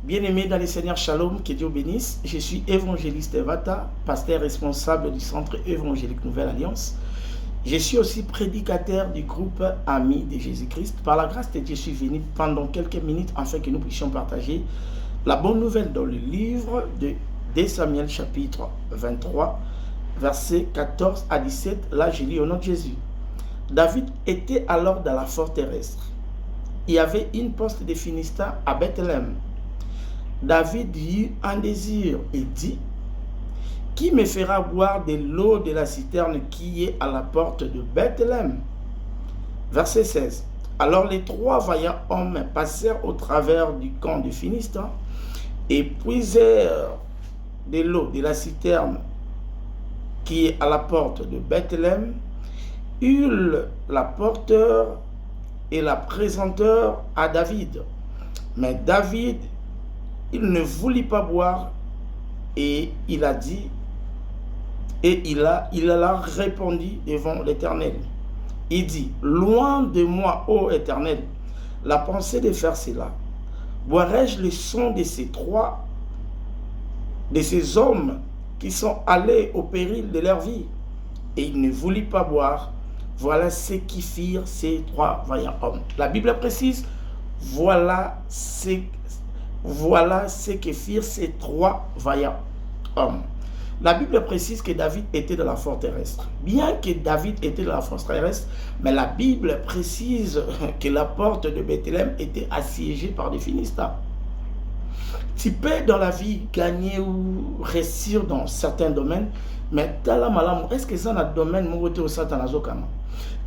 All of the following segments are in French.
Bien-aimés dans les Seigneurs, Shalom, que Dieu bénisse. Je suis évangéliste Vata, pasteur responsable du centre évangélique Nouvelle Alliance. Je suis aussi prédicateur du groupe Amis de Jésus-Christ. Par la grâce de Dieu, je suis venu pendant quelques minutes afin que nous puissions partager la bonne nouvelle dans le livre de 2 Samuel chapitre 23, versets 14 à 17. Là, je lis au nom de Jésus. David était alors dans la forteresse. Il y avait une poste de Philistins à Bethléem. David eut un désir et dit: qui me fera boire de l'eau de la citerne qui est à la porte de Bethléem? Verset 16. Alors les trois vaillants hommes passèrent au travers du camp de Philistins et puisèrent de l'eau de la citerne qui est à la porte de Bethléem, eurent la porteur et la présentèrent à David. Mais David, il ne voulut pas boire et il a dit, et il a répondu devant l'Éternel. Il dit: loin de moi, ô Éternel, la pensée de faire cela. Boirai-je le sang de ces hommes qui sont allés au péril de leur vie? Et il ne voulut pas boire. Voilà ce qui firent ces trois vaillants hommes. La Bible précise, voilà ce que firent ces trois vaillants hommes. La Bible précise que David était dans la forteresse. Bien que David était dans la forteresse, mais la Bible précise que la porte de Bethléem était assiégée par des Philistins. Tu peux dans la vie gagner ou réussir dans certains domaines, mais est-ce que ça dans le domaine où Satan?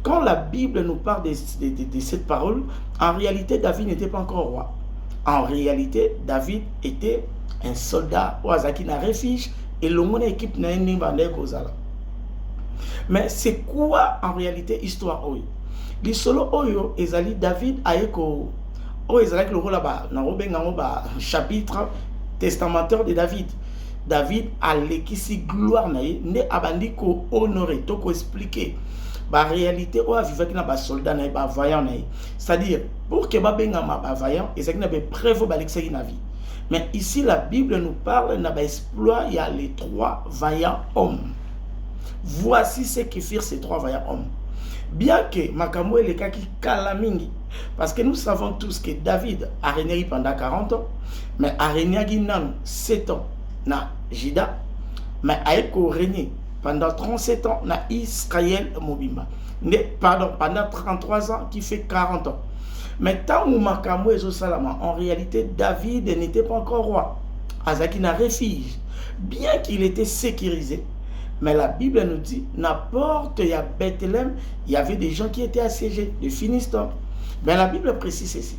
Quand la Bible nous parle de cette parole, en réalité, David n'était pas encore roi. En réalité, David était un soldat au Azakina refuge et le monde équipe n'a pas. Mais c'est quoi en réalité l'histoire? Le solo oyo ezali David aeko o ezali le rôle là-bas dans chapitre testamentaire de David. David a l'équisi gloire naïe ne abandi ko honorer to ko expliquer ba réalité o vivaki na ba soldat na ba vaillant na, c'est-à-dire pour que ba benga ba vaillant ezaki na be prévo ba lexeki na vie. Mais ici la Bible nous parle na ba exploit, il y a les trois vaillants hommes. Voici ce que firent ces trois vaillants hommes. Bien que makambo le kaki kalamingi, parce que nous savons tous que David a régné pendant 40 ans, mais a régné 7 ans na Juda, mais a régné pendant 37 ans na Israël Mobimba. Pardon, pendant 33 ans qui fait 40 ans. Mais tant où makambo et Salama, en réalité David n'était pas encore roi. Azaki n'a refuge, bien qu'il était sécurisé. Mais la Bible nous dit, na porte ya Bethléem, il y avait des gens qui étaient assiégés, des Philistins. Mais la Bible précise ceci,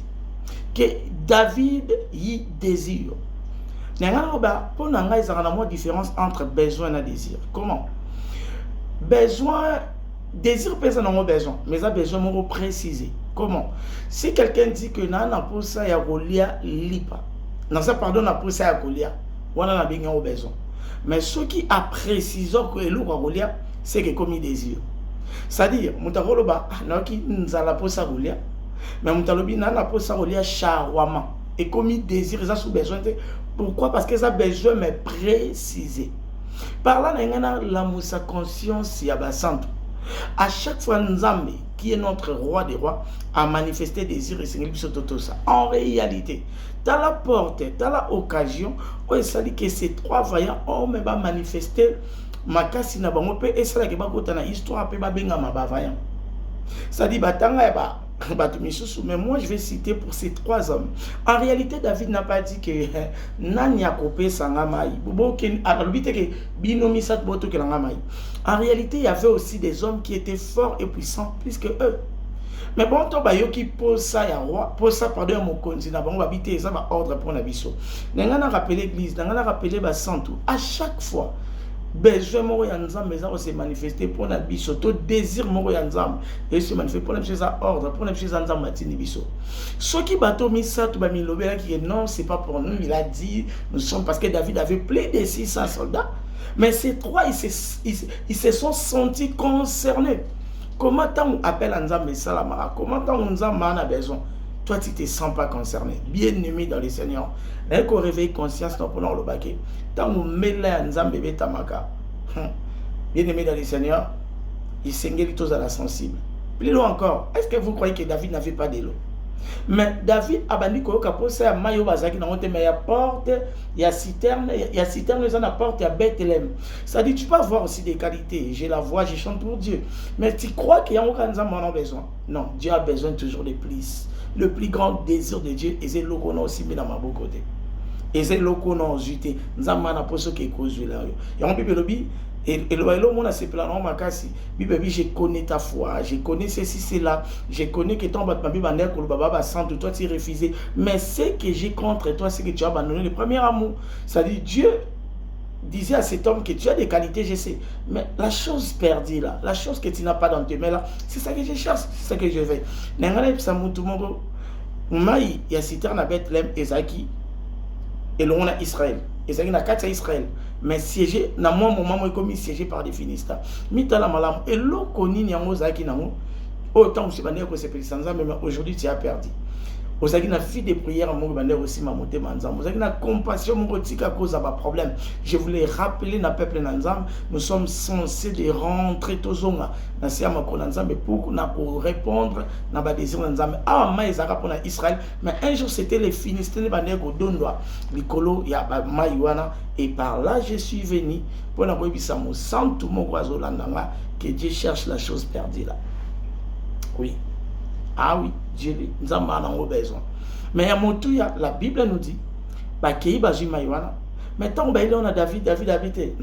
que David y désire. Pour nous, il y a une différence entre besoin et désir. Comment? Besoin, désir, personne n'a besoin, mais il a besoin de préciser. Comment? Si quelqu'un dit que n'a pas ça ya Goliath lipa, non ça pardon n'a pas ça ya Goliath, on a bien besoin. Mais ce qui a précisé que le Goliath, c'est que comme il désire. C'est-à-dire, Moutagoloba n'a qui nous a la pose à Goliath, mais Moutalobi n'a la pose à Goliath charwama. Et comme il désire, il a sous besoin. Pourquoi? Parce qu'il a besoin de préciser. Par là, il y a la moussa conscience y a basanto. À chaque fois, Nzambe, qui est notre roi des rois, a manifesté désir et Seigneur tout ça. En réalité, dans la porte, dans l'occasion, où il s'agit que ces trois vaillants hommes vont manifester makasi na bango pe esala ke bakota na histoire pe babenga ma vaillant. Ça dit batanga ba mais moi je vais citer pour ces trois hommes. En réalité, David n'a pas dit que nani a copé sangamai. En réalité, il y avait aussi des hommes qui étaient forts et puissants plus que eux. Mais bon, toi, qui pose ça, ya roi, pose ça pardon mon conti, na bango habiter ça va ordre pour la biso. N'anga rappeler l'église, n'anga rappeler ba santo. À chaque fois, besoin moko ya nzambe za se manifester pour na biso, to désir moko ya nzambe et se manifester pour na biso za ordre, pour na biso za nzambe matini biso. Ce qui bato misa to ba milobela qui non, c'est pas pour nous, il a dit nous sommes parce que David avait plus de 600 soldats, mais ces trois ils se sont sentis concernés. Comment on appelle Nzambe Salamara? Comment on Nzambe a besoin? toi tu ne te sens pas concerné. Bien-aimé dans le Seigneur, il faut réveiller conscience dans le baquet. Tant que mela nzambe betamaka. Bien-aimé dans le Seigneur, il s'engage tous à la sensible. Plus loin encore, est-ce que vous croyez que David n'avait pas d'élo? Mais David a bandi koyoka posa ya mayo bazaki na monte mais ya porte, il y a citerne, ils en apportent à Bethléem. Ça dit tu peux avoir aussi des qualités. J'ai la voix, je chante pour Dieu. Mais tu crois qu'il y a aucun nzambe en a besoin? Non, Dieu a besoin toujours de plus. Le plus grand désir de Dieu et c'est l'okona aussi mais dans ma beau côté. Et c'est l'okona ensuite nzambe na poso ke kozwe là. Ya Bible lobi et le monde a ses plans, je connais ta foi, je connais ceci, cela, je connais que ton toi tu refusé. Mais ce que j'ai contre toi, c'est que tu as abandonné le premier amour. C'est-à-dire, Dieu disait à cet homme que tu as des qualités, je sais. Mais la chose perdue là, la chose que tu n'as pas dans tes mains là, c'est ça que je cherche, c'est ça que je vais. Il y a citerne à Bethléem, Ezaki, et l'on a Israël. Ezaki na kati Israël. Mais siégé, na moi moment moi comme siégé par des Finistans. Mitala malam et l'okoni ni yango zaki nango. Autant je bandé que c'est président mais aujourd'hui tu as perdu. Ozaki na fi de prière mon bandé aussi ma monté manzam. Ozaki na compassion mon tika cause à problème. Je voulais rappeler na peuple nanzam, nous sommes censés de rentrer tozonga na sia makonanzam pour na pour répondre na ba désir nanzam. Ah ma ezaka pour na Israël, mais un jour c'était les Finistins bandé ko dondwa likolo ya ba maiwana. Et par là, je suis venu pour n'avoir vu ça, mon sang, tout mon oiseau là, que Dieu cherche la chose perdue là. Oui. Ah oui, Dieu, nous en avons besoin. Mais à mon tour, la Bible nous dit, mais tant qu'on a David habité.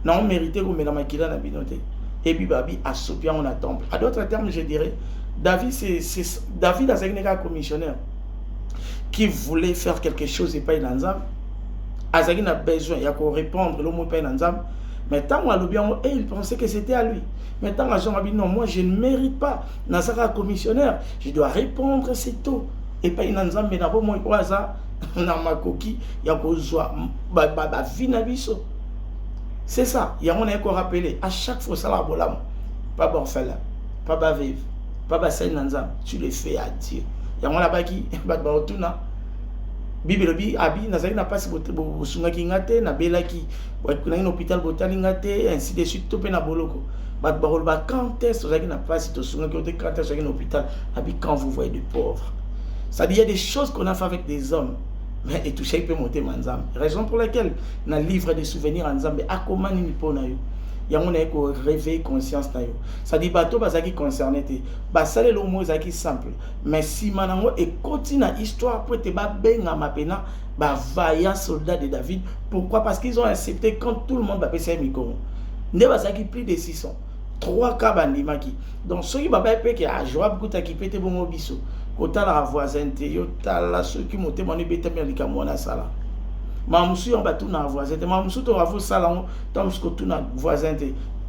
Non, on méritait qu'on mette la maquille dans la binoté. Et puis, Babi a soupir on a temple. À d'autres termes, je dirais, David, David a un commissionnaire qui voulait faire quelque chose et pas une ensemble. Azaki n'a besoin, il y a qu'à répondre, l'homme paye l'ensemble. Mais tant que il pensait que c'était à lui. Mais tant que dit non, moi je ne mérite pas. Nazara commissionnaire, je dois répondre, c'est tout. Et pas une ensemble, mais d'abord moi, quoi ça, dans ma coquille, il y a qu'à jouer, vie na biso. C'est ça, il y a mon écho rappelé. À chaque fois, ça la bolam. Pas borfela, pas baviv, pas bassin ensemble. Tu le fais à Dieu. Il y a mon là-bas qui, batuna. Bible bi abi nazali na pasi bosunga ki ngate na belaki kuna ina hôpital botali ngate ainsi de suite topé na boloko bat barol ba quand est-ce que na pasi to sunga ki quand est-ce que na hôpital abi quand vous voyez des pauvres. Ça dit il y a des choses qu'on a fait avec des hommes mais et toucher peut monter manzam. Raison pour laquelle na livre des souvenirs ensemble akomani ni pona yo. Il y a un réveil conscience na yo. Ça dit bateau bazaki concerné te. Ba sale lo mo zaki simple. Mais si manango et continue histoire pour te ba benga mapena ba vaillant soldat de David. Pourquoi? Parce qu'ils ont accepté quand tout le monde va passer micro. Ne bazaki plus de 600. 3 cas bandimaki. Donc ceux qui ba pe que a Joab kuta ki pete bongo biso. Kota la voisin te yo tala ceux qui monte moni beta melika mona sala. Mamoussou on va tout na voisin te mamoussou to ravo salon tant que tout na voisin te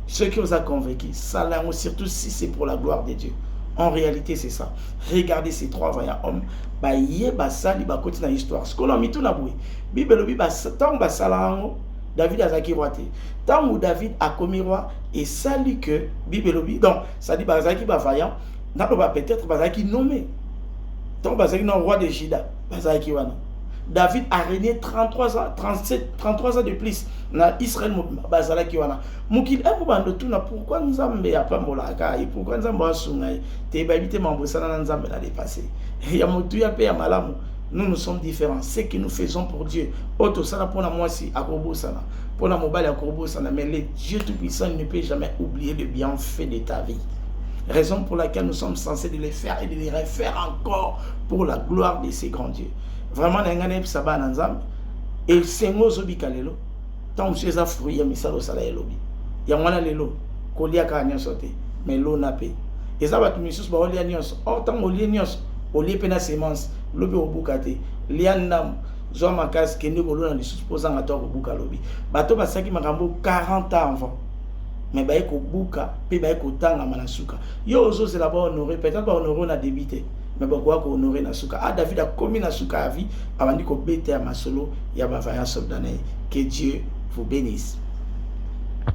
ceux qui vous a convaincu salon surtout si c'est pour la gloire de Dieu. En réalité c'est ça. Regardez ces 3 vaillants hommes ba yé ba sali ba continue na histoire. Ce qu'on a mis tout na boué. Bible bi ba tant ba salon David a zaki roi te. Tant où David a commis roi et sali que Bible bi donc ça dit ba zaki ba vaillant na ba peut-être ba zaki nommé. Tant ba zaki non roi de Juda ba zaki wana. David a régné 33 ans de plus. Na Israël bazala ki wana. Mukil e mubando tuna pourquoi nzambe ya pambola kai pourquoi nzambe asungai te babite mambosana na nzambe na dépassé. Ya mutu ya pe ya malamu. Nous sommes différents. Ce que nous faisons pour Dieu. Auto sana pona moi si akobo sana. Pona mobali akobo sana mais le Dieu tout puissant ne peut jamais oublier le bienfait de ta vie. Raison pour laquelle nous sommes censés de les faire et de les refaire encore pour la gloire de ces grands dieux. Vraiment n'engane psaba nanzam et sengo zobika lelo tant monsieur za fruit ya misalo sala elobi ya mwana lelo kolia ka nyonso te mais lo na pe eza batu misus ba olia nyonso tant olia nyonso olie pena semence lobi obuka te liandam zo makas kende ko lona lisusu posanga to obuka lobi bato basaki makambo 40 ans avant mais ba ko buka pe ba ko tanga manasuka yo ozo c'est là-bas honoré peut-être ba honoré na débité. Mais pourquoi qu'on honorer Nasuka? Ah, David a commis Nasuka à vie avant de bêter à Masolo, il y a un soldat. Que Dieu vous bénisse.